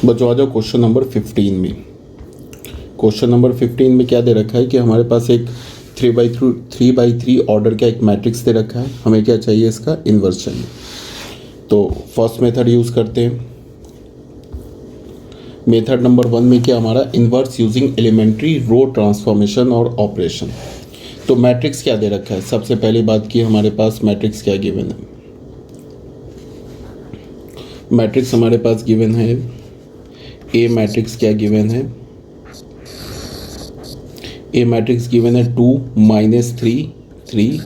बच्चों आ जाओ question number 15 में। क्वेश्चन नंबर 15 में क्या दे रखा है कि हमारे पास एक 3x3 ऑर्डर का एक मैट्रिक्स दे रखा है। हमें क्या चाहिए, इसका इन्वर्स चाहिए। तो फर्स्ट मेथड यूज़ करते हैं। मेथड नंबर 1 में क्या हमारा inverse using elementary row transformation और ऑपरेशन। तो मैट्रिक्स क्या दे रखा है, सबसे पहली बात की हमारे पास मैट्रिक्स क्या गिवन है। मैट्रिक्स हमारे पास गिवन है, ए मैट्रिक्स क्या गिवन है, ए मैट्रिक्स गिवन है 2 -3 3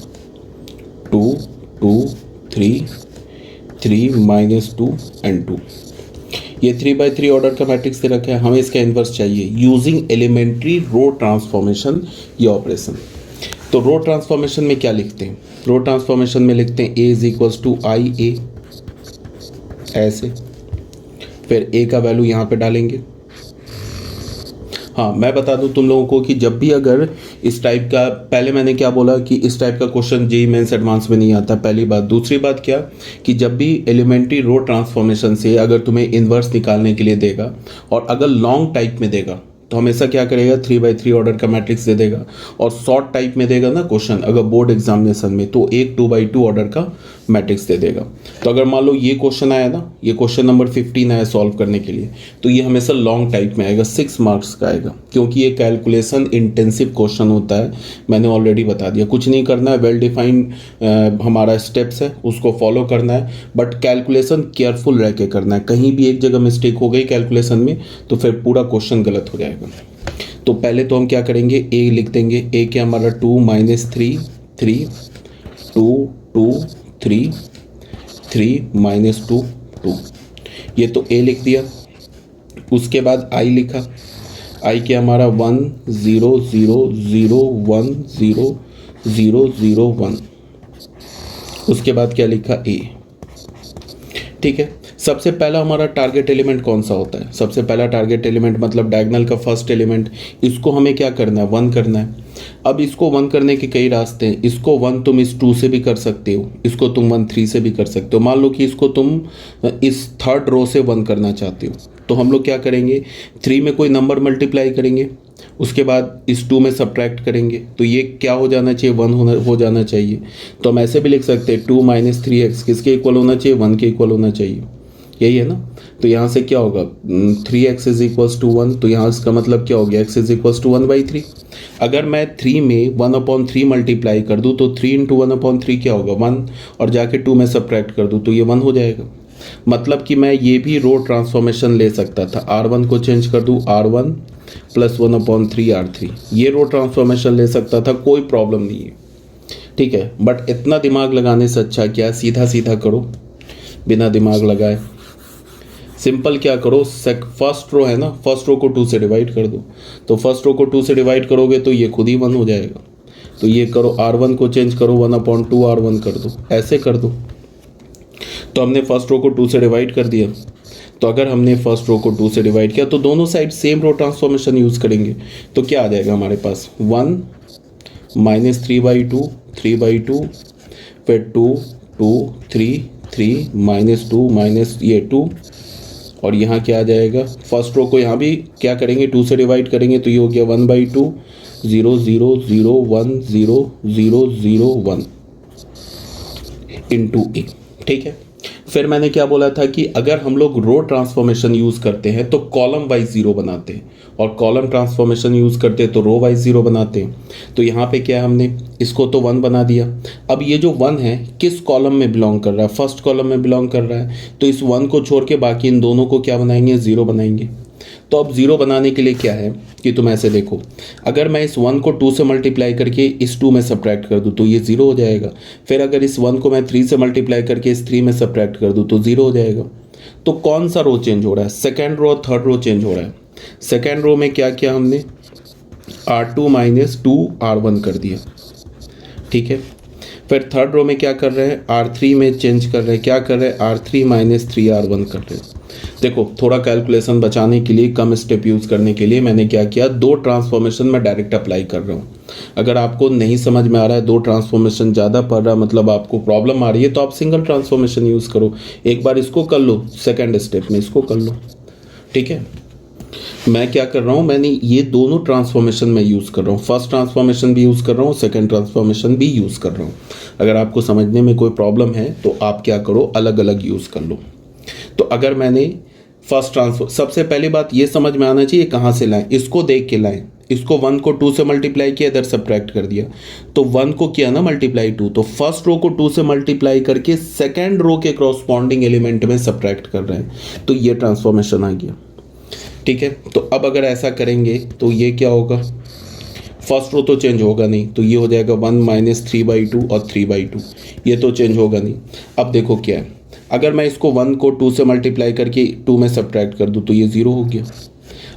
2 2 3 3 -2 एंड 2। ये 3x3 ऑर्डर का मैट्रिक्स दे रखा है। हमें इसका इन्वर्स चाहिए यूजिंग एलिमेंट्री रो ट्रांसफॉर्मेशन या ऑपरेशन। तो रो ट्रांसफॉर्मेशन में क्या लिखते हैं, रो ट्रांसफॉर्मेशन में लिखते हैं A = IA, ऐसे। फिर A का वैल्यू यहाँ पे डालेंगे। हाँ, मैं बता दूं तुम लोगों को कि जब भी अगर इस टाइप का, पहले मैंने क्या बोला कि इस टाइप का क्वेश्चन जेईई मेंस एडवांस में नहीं आता, पहली बात। दूसरी बात क्या कि जब भी एलिमेंट्री रो ट्रांसफॉर्मेशन से अगर तुम्हें इन्वर्स निकालने के लिए देगा और अगर लॉन्ग टाइप में देगा तो हमेशा क्या करेगा, 3x3 ऑर्डर का मैट्रिक्स दे देगा। और शॉर्ट टाइप में देगा ना क्वेश्चन अगर बोर्ड एग्जामिनेशन में, तो एक 2x2 ऑर्डर का मैट्रिक्स दे देगा। तो अगर मान लो ये क्वेश्चन आया ना, ये क्वेश्चन नंबर 15 आया सॉल्व करने के लिए, तो ये हमेशा लॉन्ग टाइप में आएगा, 6 मार्क्स का आएगा, क्योंकि ये कैलकुलेशन इंटेंसिव क्वेश्चन होता है। मैंने ऑलरेडी बता दिया, कुछ नहीं करना है, वेल डिफाइंड हमारा स्टेप्स है उसको फॉलो करना है, बट कैलकुलेशन केयरफुल रह के करना है। कहीं भी एक जगह मिस्टेक हो गई कैलकुलेशन में तो फिर पूरा क्वेश्चन गलत हो जाएगा। तो पहले तो हम क्या करेंगे, ए लिख देंगे। ए क्या हमारा 2 -3 3 2 2 3 3 -2 2, ये तो ए लिख दिया। उसके बाद आई लिखा। आई क्या हमारा 1 0 0 0 1 0 0 0 1। उसके बाद क्या लिखा, ए। ठीक है। सबसे पहला हमारा टारगेट एलिमेंट कौन सा होता है, सबसे पहला टारगेट एलिमेंट मतलब डायगोनल का फर्स्ट एलिमेंट, इसको हमें क्या करना है, 1 करना है। अब इसको 1 करने के कई रास्ते हैं। इसको 1 तुम इस 2 से भी कर सकते हो, इसको तुम 1 3 से भी कर सकते हो। मान लो कि इसको तुम इस थर्ड रो से 1 करना चाहते हो, तो हम लोग क्या करेंगे, 3 में कोई नंबर मल्टीप्लाई करेंगे, उसके बाद इस 2 में सब्ट्रैक्ट करेंगे, तो ये क्या हो जाना चाहिए, 1 हो जाना चाहिए। तो हम ऐसे भी लिख सकते हैं 2 - 3x किसके इक्वल होना चाहिए, 1 के इक्वल होना चाहिए, यही है ना। तो यहाँ से क्या होगा, 3x = 1, तो यहाँ इसका मतलब क्या हो गया, x = 1/3। अगर मैं 3 में 1/3 मल्टीप्लाई कर दूँ तो 3 × 1/3 क्या होगा, 1, और जाके 2 में सब्ट्रैक्ट कर दूँ तो ये 1 हो जाएगा। मतलब कि मैं ये भी रो ट्रांसफॉर्मेशन ले सकता था, R1 को चेंज कर दूँ R1 + 1/3 R3, ये रो ट्रांसफॉर्मेशन ले सकता था, कोई प्रॉब्लम नहीं है। ठीक है, बट इतना दिमाग लगाने से अच्छा क्या, सीधा सीधा करो बिना दिमाग लगाए। सिंपल क्या करो, फर्स्ट रो है ना, फर्स्ट रो को 2 से डिवाइड कर दो। तो फर्स्ट रो को 2 से डिवाइड करोगे तो ये खुद ही 1 हो जाएगा। तो ये करो, R1 को चेंज करो 1/2 R1 कर दो, ऐसे कर दो। तो हमने फर्स्ट रो को 2 से डिवाइड कर दिया। तो अगर हमने फर्स्ट रो को 2 से डिवाइड किया तो दोनों side same row transformation use करेंगे। तो क्या आ जाएगा हमारे पास, 1 -3/2 3/2, फिर 2 2 3 3 -2 ये 2, और यहाँ क्या आ जाएगा, फर्स्ट रो को यहाँ भी क्या करेंगे, 2 से डिवाइड करेंगे, तो ये हो गया 1/2 0 0 0 1 0 0 0 1 इंटू ए। ठीक है। फिर मैंने क्या बोला था कि अगर हम लोग रो ट्रांसफॉर्मेशन यूज़ करते हैं तो कॉलम वाइज 0 बनाते हैं, और कॉलम ट्रांसफॉर्मेशन यूज़ करते हैं तो रो वाइज 0 बनाते हैं। तो यहाँ पे क्या हमने इसको तो 1 बना दिया। अब ये जो 1 है किस कॉलम में बिलोंग कर रहा है, फर्स्ट कॉलम में बिलोंग कर रहा है, तो इस 1 को छोड़ के बाकी इन दोनों को क्या बनाएंगे, 0 बनाएंगे। तो अब 0 बनाने के लिए क्या है कि तुम ऐसे देखो, अगर मैं इस 1 को 2 से मल्टीप्लाई करके इस 2 में सब्ट्रैक्ट कर दूँ तो ये 0 हो जाएगा। फिर अगर इस 1 को मैं 3 से मल्टीप्लाई करके इस 3 में सब्ट्रैक्ट कर दूँ तो 0 हो जाएगा। तो कौन सा रो चेंज हो रहा है, सेकेंड रो और थर्ड रो चेंज हो रहा है। सेकेंड रो में क्या किया हमने, R2 - 2 R1 कर दिया। ठीक है। फिर थर्ड रो में क्या कर रहे हैं, R3 में चेंज कर रहे हैं, क्या कर रहे हैं, R3 - 3 R1 कर रहे हैं। देखो, थोड़ा कैलकुलेशन बचाने के लिए, कम स्टेप यूज़ करने के लिए मैंने क्या किया, 2 ट्रांसफॉर्मेशन में डायरेक्ट अप्लाई कर रहा हूँ। अगर आपको नहीं समझ में आ रहा है, 2 ट्रांसफॉर्मेशन ज़्यादा पड़ रहा है, मतलब आपको प्रॉब्लम आ रही है, तो आप सिंगल ट्रांसफॉर्मेशन यूज़ करो। एक बार इसको कर लो, सेकेंड स्टेप में इसको कर लो। ठीक है। मैं क्या कर रहा हूँ, मैंने ये दोनों ट्रांसफॉर्मेशन में यूज़ कर रहा हूँ, फर्स्ट ट्रांसफॉर्मेशन भी यूज़ कर रहा हूँ, सेकंड ट्रांसफॉर्मेशन भी यूज़ कर रहा हूँ। अगर आपको समझने में कोई प्रॉब्लम है तो आप क्या करो, अलग अलग यूज़ कर लो। तो अगर मैंने फर्स्ट ट्रांसफॉर, सबसे पहली बात ये समझ में आना चाहिए कहाँ से लाएं, इसको देख के लाएं। इसको 1 को 2 से मल्टीप्लाई किया, इधर सब्ट्रैक्ट कर दिया, तो 1 को किया ना मल्टीप्लाई 2, तो फर्स्ट रो को 2 से मल्टीप्लाई करके सेकेंड रो के क्रॉसपॉन्डिंग एलिमेंट में सब्ट्रैक्ट कर रहे हैं, तो ये ट्रांसफॉर्मेशन आ गया। ठीक है, तो अब अगर ऐसा करेंगे तो ये क्या होगा, फर्स्ट रो तो चेंज होगा नहीं, तो ये हो जाएगा 1 माइनस 3/2 और 3/2, ये तो चेंज होगा नहीं। अब देखो क्या है, अगर मैं इसको 1 को 2 से मल्टीप्लाई करके 2 में सब्ट्रैक्ट कर दूँ तो ये 0 हो गया।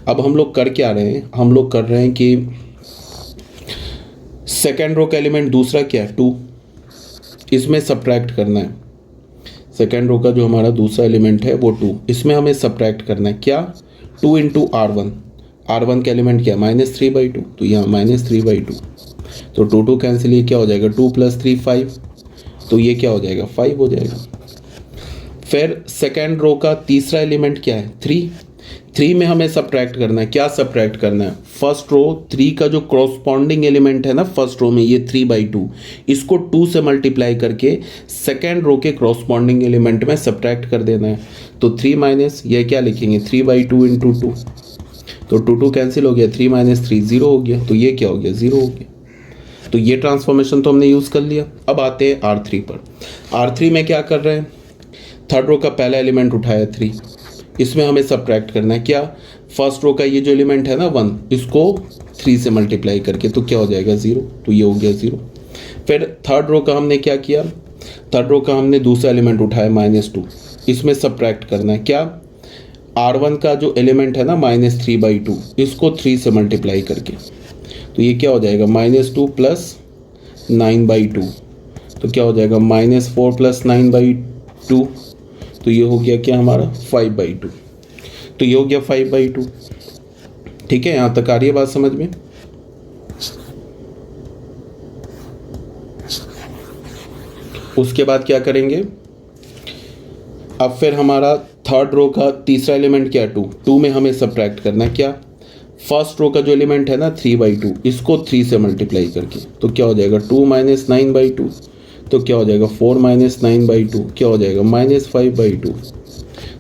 अब हम लोग कर क्या रहे हैं, हम लोग कर रहे हैं कि सेकेंड रो का एलिमेंट दूसरा क्या है 2, इसमें सब्ट्रैक्ट करना है। सेकेंड रो का जो हमारा दूसरा एलिमेंट है वो 2, इसमें हमें सब्ट्रैक्ट करना है क्या, 2 इंटू R1, R1 का एलिमेंट क्या -3/2, तो यहाँ -3/2, तो 2 कैंसिल, ये क्या हो जाएगा 2 + 3 5, तो ये क्या हो जाएगा 5 हो जाएगा। फिर सेकेंड रो का तीसरा एलिमेंट क्या है 3 में हमें सब्ट्रैक्ट करना है, क्या सब्ट्रैक्ट करना है, फर्स्ट रो 3 का जो क्रॉसपॉन्डिंग एलिमेंट है ना फर्स्ट रो में, ये 3/2, इसको 2 से मल्टीप्लाई करके सेकेंड रो के क्रॉसपॉन्डिंग एलिमेंट में सब्ट्रैक्ट कर देना है। तो 3 माइनस ये क्या लिखेंगे 3/2 इंटू 2, तो 2 कैंसिल हो गया, 3 - 3 0 हो गया, तो ये क्या हो गया 0 हो गया। तो ये ट्रांसफॉर्मेशन तो हमने यूज़ कर लिया। अब आते हैं R3 पर। R3 में क्या कर रहे हैं, थर्ड रो का पहला एलिमेंट उठाया 3, इसमें हमें सब्ट्रैक्ट करना है क्या, फर्स्ट रो का ये जो एलिमेंट है ना 1, इसको 3 से मल्टीप्लाई करके, तो क्या हो जाएगा 0, तो ये हो गया 0। फिर थर्ड रो का हमने क्या किया, थर्ड रो का हमने दूसरा एलिमेंट उठाया -2, इसमें सब्ट्रैक्ट करना है क्या, R1 का जो एलिमेंट है ना -3/2, इसको 3 से मल्टीप्लाई करके, तो ये क्या हो जाएगा -2 + 9/2, तो क्या हो जाएगा -4 + 9/2, तो ये हो गया क्या हमारा 5/2, तो ये हो गया 5/2। ठीक है, यहाँ तक आ रही है बात समझ में। उसके बाद क्या करेंगे, अब फिर हमारा थर्ड रो का तीसरा एलिमेंट क्या है 2 में हमें सब्ट्रैक्ट करना है क्या, फर्स्ट रो का जो एलिमेंट है ना 3/2, इसको 3 से मल्टीप्लाई करके, तो क्या हो जाएगा 2 - 9/2, तो क्या हो जाएगा 4 - 9/2, क्या हो जाएगा -5/2,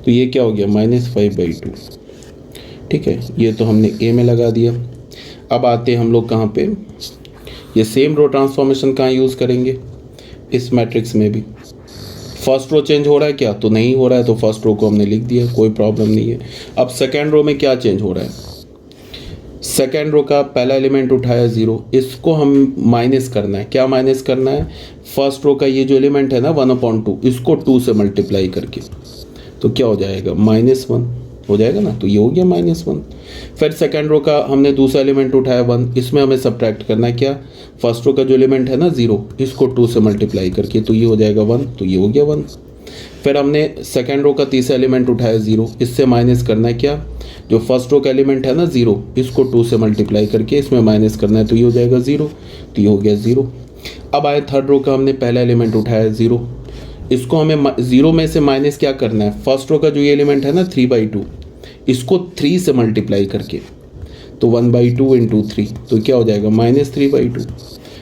तो ये क्या हो गया -5/2। ठीक है, ये तो हमने ए में लगा दिया। अब आते हैं हम लोग कहाँ पे, ये सेम रो ट्रांसफॉर्मेशन कहाँ यूज़ करेंगे, इस मैट्रिक्स में भी। फर्स्ट रो चेंज हो रहा है क्या, तो नहीं हो रहा है, तो फर्स्ट रो को हमने लिख दिया, कोई प्रॉब्लम नहीं है। अब सेकेंड रो में क्या चेंज हो रहा है, सेकेंड रो का पहला एलिमेंट उठाया 0, इसको हम माइनस करना है, क्या माइनस करना है, फर्स्ट रो का ये जो एलिमेंट है ना 1/2, इसको 2 से मल्टीप्लाई करके, तो क्या हो जाएगा -1 हो जाएगा ना, तो ये हो गया -1। फिर सेकेंड रो का हमने दूसरा एलिमेंट उठाया 1, इसमें हमें सब्ट्रैक्ट करना है क्या, फर्स्ट रो का जो एलिमेंट है ना 0, इसको 2 से मल्टीप्लाई करके, तो ये हो जाएगा 1, तो ये हो गया 1। फिर हमने सेकेंड रो का तीसरा एलिमेंट उठाया 0, इससे माइनस करना है क्या, जो फर्स्ट रो का एलिमेंट है ना 0, इसको 2 से मल्टीप्लाई करके इसमें माइनस करना है, तो ये हो जाएगा 0, तो ये हो गया 0। अब आए थर्ड रो का हमने पहला एलिमेंट उठाया 0, इसको हमें 0 में से माइनस क्या करना है, फर्स्ट रो का जो ये एलिमेंट है ना 3/2, इसको 3 से मल्टीप्लाई करके, तो 1/2 इंटू 3, तो क्या हो जाएगा -3/2,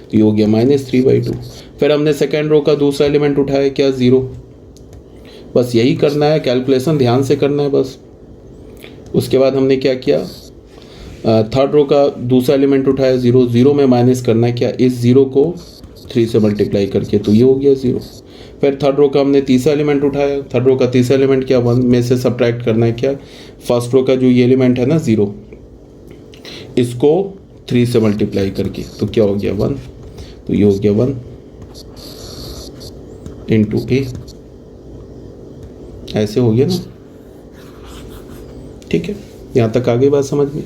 तो ये हो गया -3/2। फिर हमने सेकेंड रो का दूसरा एलिमेंट उठाया क्या 0, बस यही करना है, कैलकुलेशन ध्यान से करना है बस। उसके बाद हमने क्या किया, थर्ड रो का दूसरा एलिमेंट उठाया 0, 0 में माइनस करना है क्या, इस 0 को 3 से मल्टीप्लाई करके, तो ये हो गया 0। फिर थर्ड रो का हमने तीसरा एलिमेंट उठाया, थर्ड रो का तीसरा एलिमेंट क्या 1 में से सब्ट्रैक्ट करना है क्या, फर्स्ट रो का जो ये एलिमेंट है ना 0, इसको 3 से मल्टीप्लाई करके, तो क्या हो गया 1, तो ये हो गया 1 इंटू ए, ऐसे हो गया ना। ठीक है, यहाँ तक आ गई बात समझ में।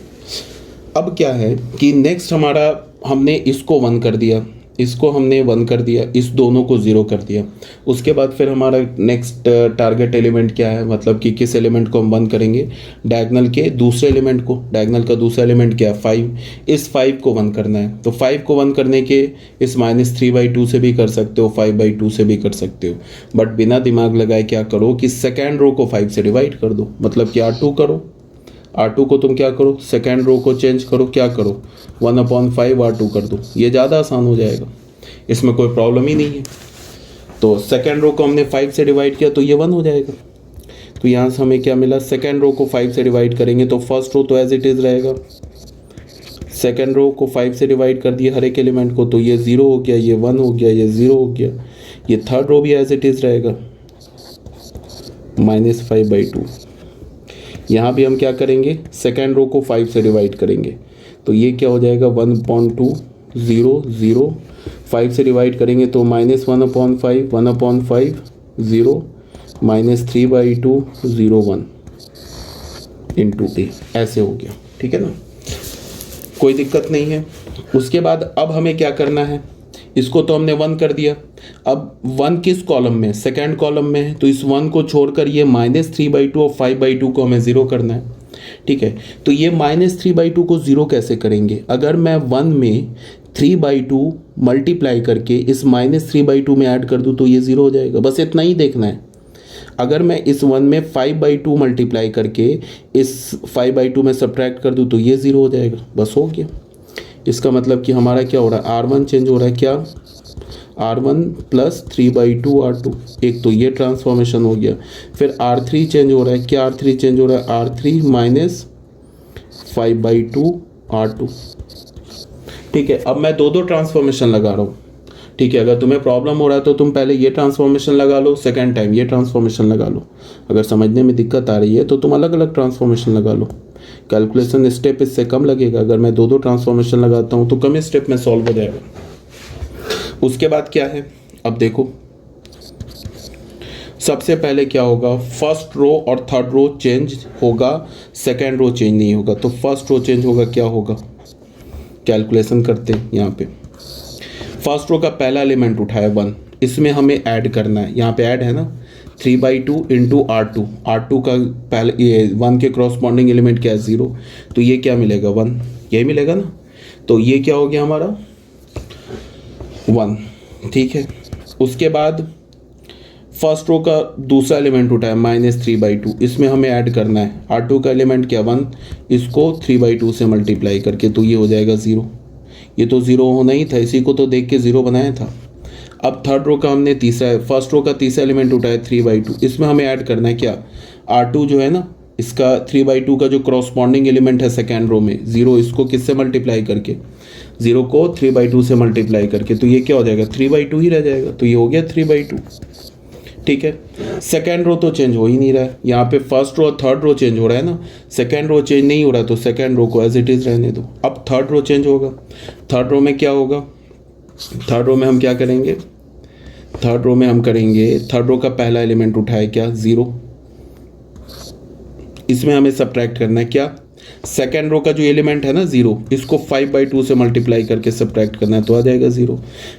अब क्या है कि नेक्स्ट हमारा, हमने इसको 1 कर दिया, इसको हमने 1 कर दिया, इस दोनों को 0 कर दिया। उसके बाद फिर हमारा नेक्स्ट टारगेट एलिमेंट क्या है, मतलब कि किस एलिमेंट को हम 1 करेंगे, डायगोनल के दूसरे एलिमेंट को। डायगोनल का दूसरा एलिमेंट क्या है 5, इस 5 को 1 करना है। तो 5 को 1 करने के इस -3/2 से भी कर सकते हो, 5/2 से भी कर सकते हो, बट बिना दिमाग लगाए क्या करो कि सेकेंड रो को 5 से डिवाइड कर दो, मतलब कि R2 करो। R2 को तुम क्या करो, सेकेंड रो को चेंज करो, क्या करो 1/5 R2 कर दो, ये ज़्यादा आसान हो जाएगा, इसमें कोई प्रॉब्लम ही नहीं है। तो सेकेंड रो को हमने 5 से डिवाइड किया तो ये 1 हो जाएगा। तो यहाँ से हमें क्या मिला, सेकेंड रो को 5 से डिवाइड करेंगे तो फर्स्ट रो तो एज इट इज़ रहेगा, सेकेंड रो को 5 से डिवाइड कर दिया हर एक एलिमेंट को, तो ये 0 हो गया, ये 1 हो गया, ये 0 हो गया। ये थर्ड रो भी एज इट इज़ रहेगा -5/2। यहाँ भी हम क्या करेंगे, सेकेंड रो को 5 से डिवाइड करेंगे तो ये क्या हो जाएगा 1/2 0 0, 5 से डिवाइड करेंगे तो -1/5 1/5 0 -3/2 0 1 इंटू ए, ऐसे हो गया, ठीक है ना, कोई दिक्कत नहीं है। उसके बाद अब हमें क्या करना है, इसको तो हमने 1 कर दिया, अब 1 किस कॉलम में, सेकेंड कॉलम में है, तो इस 1 को छोड़कर ये -3/2 और 5/2 को हमें 0 करना है, ठीक है। तो ये -3/2 को 0 कैसे करेंगे, अगर मैं 1 में 3/2 मल्टीप्लाई करके इस -3/2 में ऐड कर दूँ तो ये 0 हो जाएगा, बस इतना ही देखना है। अगर मैं इस 1 में 5/2 मल्टीप्लाई करके इस 5/2 में सब्ट्रैक्ट कर दूँ तो ये 0 हो जाएगा, बस हो गया। इसका मतलब कि हमारा क्या हो रहा है, R1 चेंज हो रहा है, क्या R1 + 3/2 R2, एक तो ये ट्रांसफॉर्मेशन हो गया। फिर R3 चेंज हो रहा है, क्या R3 चेंज हो रहा है, R3 - 5/2 R2, ठीक है। अब मैं दो ट्रांसफॉर्मेशन लगा रहा हूँ, ठीक है। अगर तुम्हें प्रॉब्लम हो रहा है तो तुम पहले ये ट्रांसफॉर्मेशन लगा लो, सेकेंड टाइम ये ट्रांसफॉर्मेशन लगा लो। अगर समझने में दिक्कत आ रही है तो तुम अलग अलग ट्रांसफॉर्मेशन लगा लो, कैलकुलेशन स्टेप इससे कम लगेगा। अगर मैं दो ट्रांसफॉर्मेशन लगाता हूँ तो कम स्टेप में सॉल्व हो जाएगा। उसके बाद क्या है, अब देखो सबसे पहले क्या होगा, फर्स्ट रो और थर्ड रो चेंज होगा, सेकेंड रो चेंज नहीं होगा। तो फर्स्ट रो चेंज होगा, क्या होगा, कैलकुलेशन करते हैं। यहाँ पे फर्स्ट रो का पहला एलिमेंट उठाया 1, इसमें हमें ऐड करना है, यहाँ पे ऐड है ना 3/2 इंटू R2 का पहले ये 1 के क्रॉसपॉन्डिंग एलिमेंट क्या है 0, तो ये क्या मिलेगा 1, यही मिलेगा ना। तो ये क्या हो गया हमारा 1, ठीक है। उसके बाद फर्स्ट रो का दूसरा एलिमेंट उठाया -3/2, इसमें हमें ऐड करना है R2 का एलिमेंट क्या 1, इसको 3/2 से मल्टीप्लाई करके, तो ये हो जाएगा 0। ये तो 0 होना ही था, इसी को तो देख के 0 बनाया था। अब थर्ड रो का हमने फर्स्ट रो का तीसरा एलिमेंट उठाया 3/2, इसमें हमें ऐड करना है क्या R2 जो है ना, इसका 3/2 का जो क्रॉसपॉन्डिंग एलिमेंट है सेकेंड रो में 0, इसको किससे मल्टीप्लाई करके, 0 को 3/2 से मल्टीप्लाई करके, तो ये क्या हो जाएगा 3/2 ही रह जाएगा, तो ये हो गया 3/2, ठीक है। सेकेंड रो तो चेंज हो ही नहीं रहा है, यहाँ पे फर्स्ट रो और थर्ड रो चेंज हो रहा है ना, सेकेंड रो चेंज नहीं हो रहा, तो सेकेंड रो को एज इट इज़ रहने दो। अब थर्ड रो चेंज होगा, थर्ड रो में क्या होगा, थर्ड रो में हम क्या करेंगे, थर्ड रो में हम करेंगे, थर्ड रो का पहला एलिमेंट उठाए क्या 0, इसमें हमें सब्ट्रैक्ट करना है क्या, सेकेंड रो का जो एलिमेंट है ना 0, इसको 5/2 से मल्टीप्लाई करके सब्ट्रैक्ट करना है, तो आ जाएगा 0।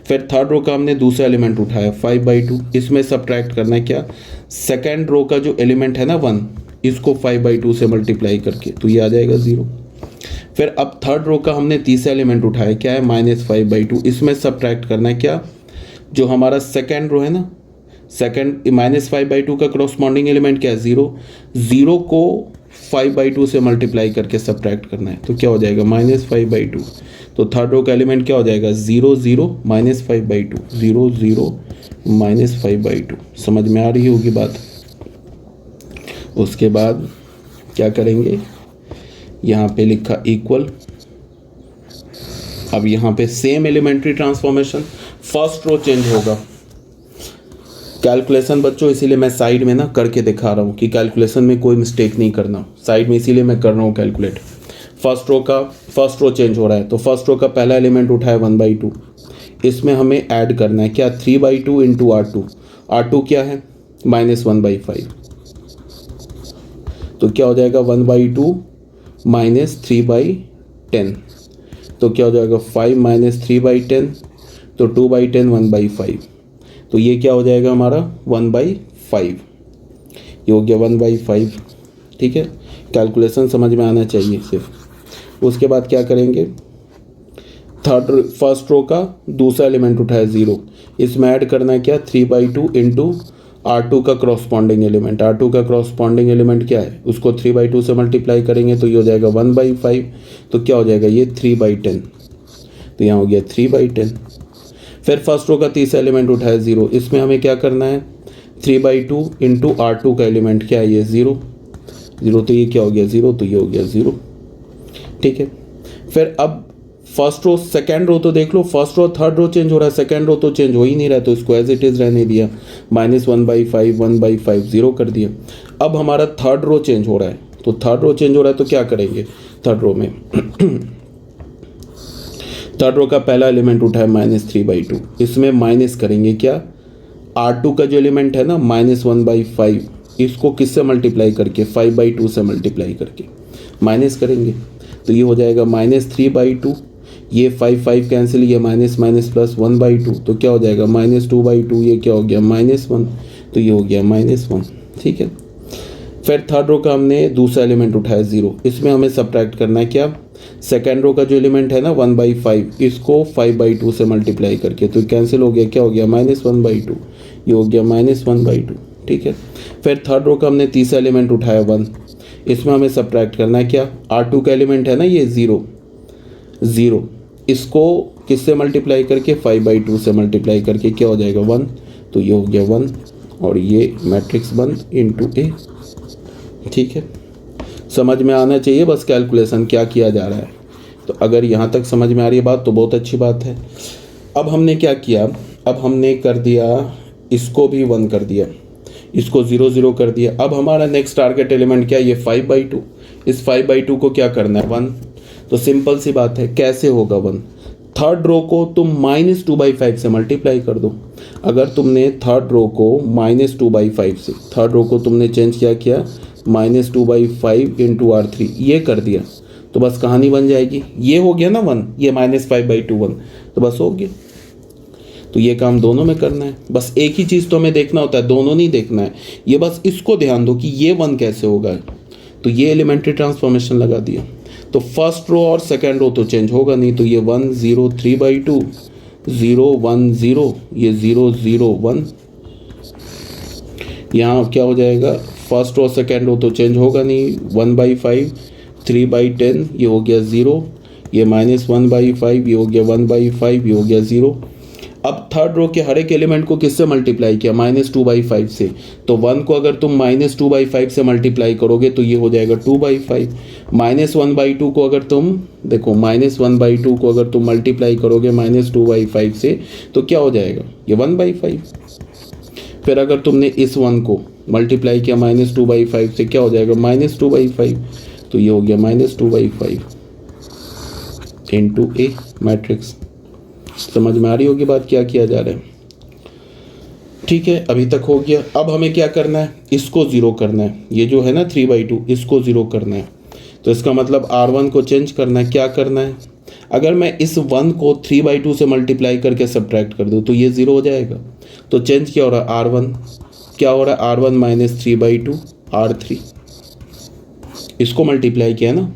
फिर थर्ड रो का हमने दूसरा एलिमेंट उठाया 5/2, इसमें सब्ट्रैक्ट करना है क्या, सेकेंड रो का जो एलिमेंट है ना 1, इसको 5/2 से मल्टीप्लाई करके, तो ये आ जाएगा 0। फिर अब थर्ड रो का हमने तीसरा एलिमेंट उठाया, क्या है -5/2, इसमें सब्ट्रैक्ट करना है क्या, जो हमारा सेकेंड रो है ना, सेकेंड -5/2 का क्रॉसपॉन्डिंग एलिमेंट क्या है 0 को 5/2 से मल्टीप्लाई करके सब्ट्रैक्ट करना है, तो क्या हो जाएगा -5/2। तो थर्ड रो का एलिमेंट क्या हो जाएगा 0 0 -5/2 0 0 -5/2, समझ में आ रही होगी बात। उसके बाद क्या करेंगे, यहाँ पे लिखा इक्वल, अब यहाँ पे same elementary transformation, first row change होगा। कैलकुलेशन बच्चों इसीलिए मैं साइड में ना करके दिखा रहा हूँ कि कैलकुलेशन में कोई मिस्टेक नहीं करना, साइड में इसीलिए मैं कर रहा हूँ कैलकुलेट। फर्स्ट रो चेंज हो रहा है, तो फर्स्ट रो का पहला एलिमेंट उठाया 1/2, इसमें हमें ऐड करना है क्या 3/2 इंटू R2 क्या है -1/5, तो क्या हो जाएगा 1/2 -3/10, तो क्या हो जाएगा 5 - 3/10, तो 2/10 1/5, तो ये क्या हो जाएगा हमारा 1/5, ये हो गया 1/5, ठीक है। कैलकुलेशन समझ में आना चाहिए सिर्फ। उसके बाद क्या करेंगे, फर्स्ट रो का दूसरा एलिमेंट उठाया 0, इसमें ऐड करना है क्या 3/2 इंटू R2 का क्रॉसपॉन्डिंग एलिमेंट, R2 का क्रॉसपॉन्डिंग एलिमेंट क्या है, उसको 3/2 से मल्टीप्लाई करेंगे तो ये हो जाएगा 1/5, तो क्या हो जाएगा ये 3/10, तो यहाँ हो गया 3/10। फिर फर्स्ट रो का तीसरा एलिमेंट उठाया 0, इसमें हमें क्या करना है 3/2 इंटू R2 का एलिमेंट क्या है ये 0, तो ये क्या हो गया 0, तो ये हो गया 0, ठीक है। फिर अब फर्स्ट रो सेकंड रो तो देख लो, first row third row change हो रहा है, सेकंड रो तो चेंज हो ही नहीं रहा है, तो इसको एज इट इज़ रहने दिया, -1/5 1/5 0 कर दिया। अब हमारा थर्ड रो चेंज हो रहा है, तो थर्ड रो चेंज हो रहा है तो क्या करेंगे थर्ड रो में थर्ड रो का पहला एलिमेंट उठा है -3/2, इसमें माइनस करेंगे क्या R2 का जो एलिमेंट है ना -1/5, इसको किससे मल्टीप्लाई करके 5/2 से मल्टीप्लाई करके माइनस करेंगे, तो ये हो जाएगा -3/2, ये 5 कैंसिल, ये माइनस माइनस प्लस 1/2, तो क्या हो जाएगा -2/2, ये क्या हो गया -1, तो ये हो गया -1, ठीक है। फिर थर्ड रो का हमने दूसरा एलिमेंट उठाया 0, इसमें हमें सब्ट्रैक्ट करना है क्या सेकेंड रो का जो एलिमेंट है ना 1/5, इसको 5/2 से मल्टीप्लाई करके, तो कैंसिल हो गया, क्या हो गया -1/2, ये हो गया -1/2, ठीक है। फिर थर्ड रो का हमने तीसरा एलिमेंट उठाया 1, इसमें हमें सब्ट्रैक्ट करना है क्या R2 का एलिमेंट है ना ये 0, इसको किससे मल्टीप्लाई करके 5/2 से मल्टीप्लाई करके क्या हो जाएगा 1, तो ये हो गया 1, और ये मैट्रिक्स 1 इंटू ए, ठीक है। समझ में आना चाहिए बस कैलकुलेशन क्या किया जा रहा है, तो अगर यहाँ तक समझ में आ रही है बात तो बहुत अच्छी बात है। अब हमने क्या किया, अब हमने कर दिया इसको भी 1 कर दिया, इसको 0 0 कर दिया। अब हमारा नेक्स्ट टारगेट एलिमेंट क्या है ये 5/2, इस 5/2 को क्या करना है 1, तो सिंपल सी बात है कैसे होगा 1, थर्ड रो को तुम -2/5 से मल्टीप्लाई कर दो। अगर तुमने थर्ड रो को -2/5 से, थर्ड रो को तुमने चेंज क्या किया -2/5 इंटू R3 ये कर दिया, तो बस कहानी बन जाएगी, ये हो गया ना 1, ये -5/2 1, तो बस हो गया। तो ये काम दोनों में करना है, बस एक ही चीज़ तो हमें देखना होता है, दोनों नहीं देखना है, ये बस इसको ध्यान दो कि ये 1 कैसे होगा, तो ये एलिमेंट्री ट्रांसफॉर्मेशन लगा दिया। तो फर्स्ट रो और सेकेंड रो तो चेंज होगा नहीं, तो ये 1 0 3/2 0 1 0, ये 0 0 1, यहाँ क्या हो जाएगा फर्स्ट रो सेकेंड रो तो चेंज होगा नहीं, 1/5 3/10 ये हो गया 0, ये -1/5 ये हो गया 1/5 ये हो गया 0। अब थर्ड रो के हर एक एलिमेंट को किससे मल्टीप्लाई किया -2/5 से, तो 1 को अगर तुम -2/5 से मल्टीप्लाई करोगे तो ये हो जाएगा 2/5, -1/2 को अगर तुम देखो -1/2 को अगर तुम मल्टीप्लाई करोगे -2/5 से तो क्या हो जाएगा ये 1/5। फिर अगर तुमने इस 1 को मल्टीप्लाई किया -2/5 से क्या हो जाएगा -2/5, तो ये हो गया -2/5 इंटू ए मैट्रिक्स। समझ में आ रही होगी बात क्या किया जा रहा है, ठीक है। अभी तक हो गया। अब हमें क्या करना है, इसको 0 करना है, ये जो है ना 3/2 इसको 0 करना है, तो इसका मतलब R1 को चेंज करना है। क्या करना है, अगर मैं इस 1 को 3/2 से मल्टीप्लाई करके सब्ट्रैक्ट कर दूँ तो ये 0 हो जाएगा, तो चेंज क्या हो रहा है R1, क्या हो रहा है R1 -3/2 R3, इसको मल्टीप्लाई किया ना,